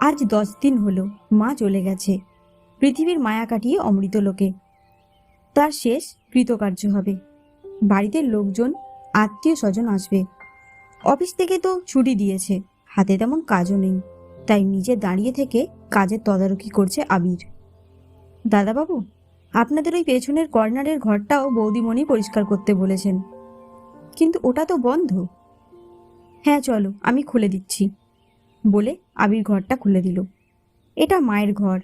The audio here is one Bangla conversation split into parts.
আজ 10 দিন হলো মা চলে গেছে পৃথিবীর মায়া কাটিয়ে অমৃত লোকে। তার শেষ কৃতকার্য হবে। বাড়িতে লোকজন আত্মীয় স্বজন আসবে। অফিস থেকে তো ছুটি দিয়েছে, হাতে তেমন কাজও নেই, তাই নিজে দাঁড়িয়ে থেকে কাজের তদারকি করছে আবির। দাদাবাবু, আপনাদের ওই পেছনের কর্নারের ঘরটাও বৌদিমণি পরিষ্কার করতে বলেছেন, কিন্তু ওটা তো বন্ধ। হ্যাঁ চলো, আমি খুলে দিচ্ছি বলে আবির ঘরটা খুলে দিল। এটা মায়ের ঘর।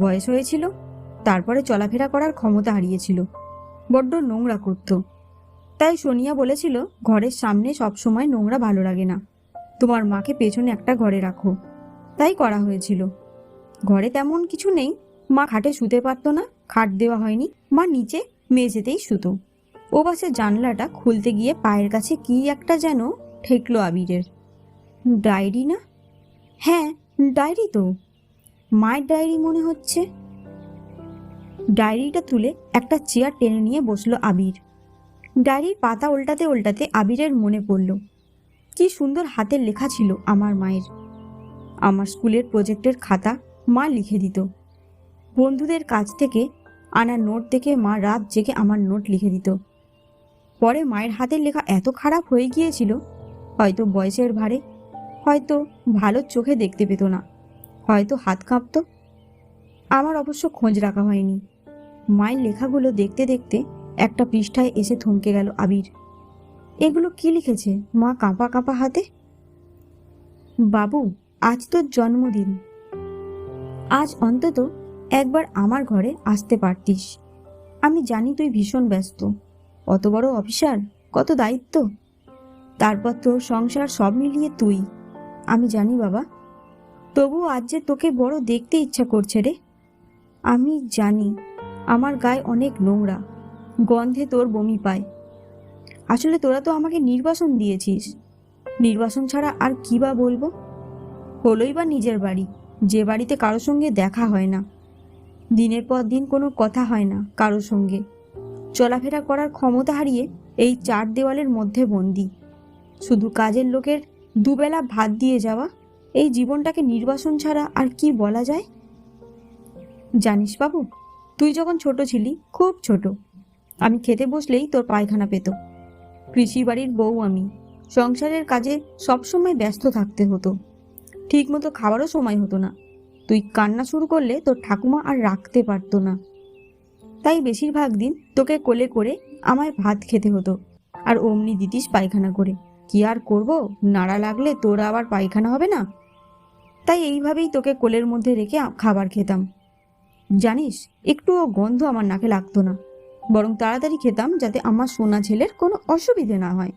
বয়স হয়েছিল, তারপরে চলাফেরা করার ক্ষমতা হারিয়েছিল, বড্ড নোংরা করত। তাই সোনিয়া বলেছিল ঘরের সামনে সবসময় নোংরা ভালো লাগে না, তোমার মাকে পেছনে একটা ঘরে রাখো। তাই করা হয়েছিল। ঘরে তেমন কিছু নেই, মা খাটে শুতে পারত না, খাট দেওয়া হয়নি, মা নিচে মেঝেতেই শুতো। ও পাশে জানলাটা খুলতে গিয়ে পায়ের কাছে কি একটা যেন ঠেকলো আবিরের। ডায়েরি না? হ্যাঁ, ডায়েরি তো, মায়ের ডায়েরি মনে হচ্ছে। ডায়েরিটা তুলে একটা চেয়ার টেনে নিয়ে বসলো আবির। ডায়েরির পাতা উল্টাতে উল্টাতে আবিরের মনে পড়ল, কি সুন্দর হাতের লেখা ছিল আমার মায়ের। আমার স্কুলের প্রজেক্টের খাতা মা লিখে দিত। বন্ধুদের কাছ থেকে আনা নোট দেখে মা রাত জেগে আমার নোট লিখে দিত। পরে মায়ের হাতের লেখা এত খারাপ হয়ে গিয়েছিল, হয়তো বয়সের ভারে, হয়তো ভালো চোখে দেখতে পেত না, হয়তো হাত কাঁপত। আমার অবশ্য খোঁজ রাখা হয়নি। মায়ের লেখাগুলো দেখতে দেখতে একটা পৃষ্ঠায় এসে থমকে গেল আবির। এগুলো কি লিখেছে মা কাঁপা কাঁপা হাতে? বাবু, আজ তোর জন্মদিন। আজ অন্তত একবার আমার ঘরে আসতে পারতিস। আমি জানি তুই ভীষণ ব্যস্ত, অত বড় অফিসার, কত দায়িত্ব, তারপর তোর সংসার সব মিলিয়ে তুই। আমি জানি বাবা, তবুও আজ যে তোকে বড় দেখতে ইচ্ছা করছে রে। আমি জানি আমার গায়ে অনেক নোংরা, গন্ধে তোর বমি পায়। আসলে তোরা তো আমাকে নির্বাসন দিয়েছিস, নির্বাসন ছাড়া আর কি বা বলবো। হলোই বা নিজের বাড়ি, যে বাড়িতে কারোর সঙ্গে দেখা হয় না, দিনের পর দিন কোনো কথা হয় না কারোর সঙ্গে, চলাফেরা করার ক্ষমতা হারিয়ে এই 4 দেওয়ালের মধ্যে বন্দি, শুধু কাজের লোকের দুবেলা ভাত দিয়ে যাওয়া, এই জীবনটাকে নির্বাসন ছাড়া আর কি বলা যায়। জানিস বাবু, তুই যখন ছোট ছিলি, খুব ছোট, আমি খেতে বসলেই তোর পায়খানা পেত। কৃষি বাড়ির বউ আমি, সংসারের কাজে সবসময় ব্যস্ত থাকতে হতো, ঠিকমতো খাওয়ারও সময় হতো না। তুই কান্না শুরু করলে তোর ঠাকুমা আর রাখতে পারতো না, তাই বেশিরভাগ দিন তোকে কোলে করে আমায় ভাত খেতে হতো, আর অমনি দিতিস পায়খানা করে। কি আর করব, নাড়া লাগলে তোর আবার পায়খানা হবে না, তাই এইভাবেই তোকে কোলের মধ্যে রেখে খাবার খেতাম। জানিস, একটুও গন্ধ আমার নাকে লাগতো না, বরং তাড়াতাড়ি খেতাম যাতে আমার সোনা ছেলের কোনো অসুবিধে না হয়।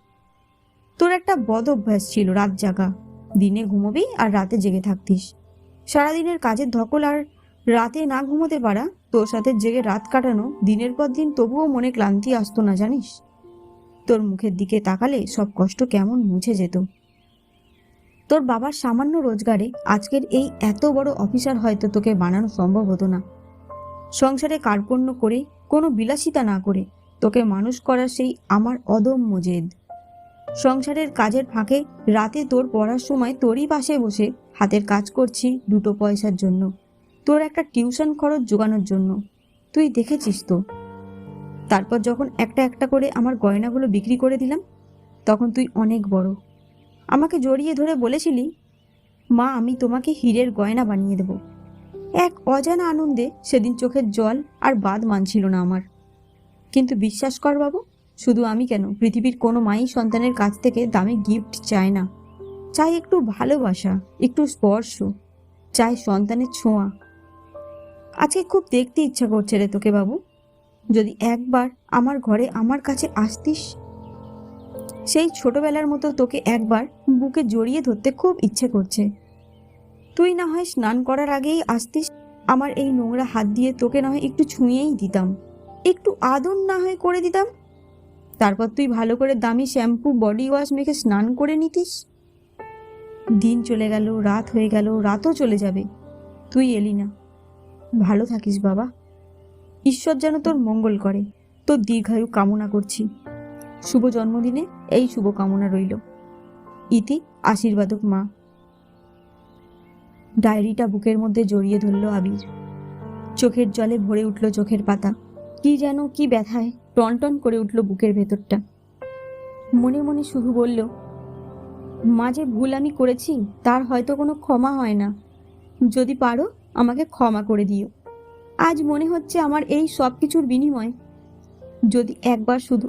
তোর একটা বদ অভ্যাস ছিল রাত জাগা, দিনে ঘুমোবি আর রাতে জেগে থাকতিস। সারাদিনের কাজের ধকল আর রাতে না ঘুমোতে পারা, তোর সাথে জেগে রাত কাটানো দিনের পর দিন, তবুও মনে ক্লান্তি আসতো না জানিস। তোর মুখের দিকে তাকালে সব কষ্ট কেমন মুছে যেত। তোর বাবার সামান্য রোজগারে আজকের এই এত বড় অফিসার হয়তো তোকে বানানো সম্ভব হতো না। সংসারে কার্পণ্য করে, কোনো বিলাসিতা না করে তোকে মানুষ করার সেই আমার অদম্য জেদ। সংসারের কাজের ফাঁকে রাতে তোর পড়ার সময় তোরই পাশে বসে হাতের কাজ করছি 2টো পয়সার জন্য, তোর একটা টিউশন খরচ জোগানোর জন্য। তুই দেখেছিস তো। তারপর যখন একটা একটা করে আমার গয়নাগুলো বিক্রি করে দিলাম, তখন তুই অনেক বড়, আমাকে জড়িয়ে ধরে বলেছিলি, মা আমি তোমাকে হীরের গয়না বানিয়ে দেব। এক অজানা আনন্দে সেদিন চোখের জল আর বাদ মানছিল না আমার। কিন্তু বিশ্বাস কর বাবু, শুধু আমি কেন, পৃথিবীর কোনো মাই সন্তানের কাছ থেকে দামি গিফট চায় না, চাই একটু ভালোবাসা, একটু স্পর্শ, চাই সন্তানের ছোঁয়া। আজকে খুব দেখতে ইচ্ছা করছে রে তোকে বাবু, যদি একবার আমার ঘরে আমার কাছে আসতিস। সেই ছোটবেলার মতো তোকে একবার বুকে জড়িয়ে ধরতে খুব ইচ্ছে করছে। তুই না হয় স্নান করার আগেই আসতিস, আমার এই নোংরা হাত দিয়ে তোকে না হয় একটু ছুঁয়েই দিতাম, একটু আদর না হয় করে দিতাম, তারপর তুই ভালো করে দামি শ্যাম্পু বডি ওয়াশ মেখে স্নান করে নিতিস। দিন চলে গেল, রাত হয়ে গেল, রাতও চলে যাবে, তুই এলি না। ভালো থাকিস বাবা, ঈশ্বর যেন তোর মঙ্গল করে, তোর দীর্ঘায়ু কামনা করছি। শুভ জন্মদিনে এই শুভ কামনা রইল। ইতি আশীর্বাদক মা। ডায়েরিটা বুকের মধ্যে জড়িয়ে ধরল আবির। চোখের জলে ভরে উঠল চোখের পাতা। কি ব্যথায় টনটন করে উঠল বুকের ভেতরটা। মনে মনে শুধু বলল, মা যে ভুল আমি করেছি তার হয়তো কোনো ক্ষমা হয় না। যদি পারো আমাকে ক্ষমা করে দিও। আজ মনে হচ্ছে আমার এই সব কিছুর বিনিময়ে যদি একবার শুধু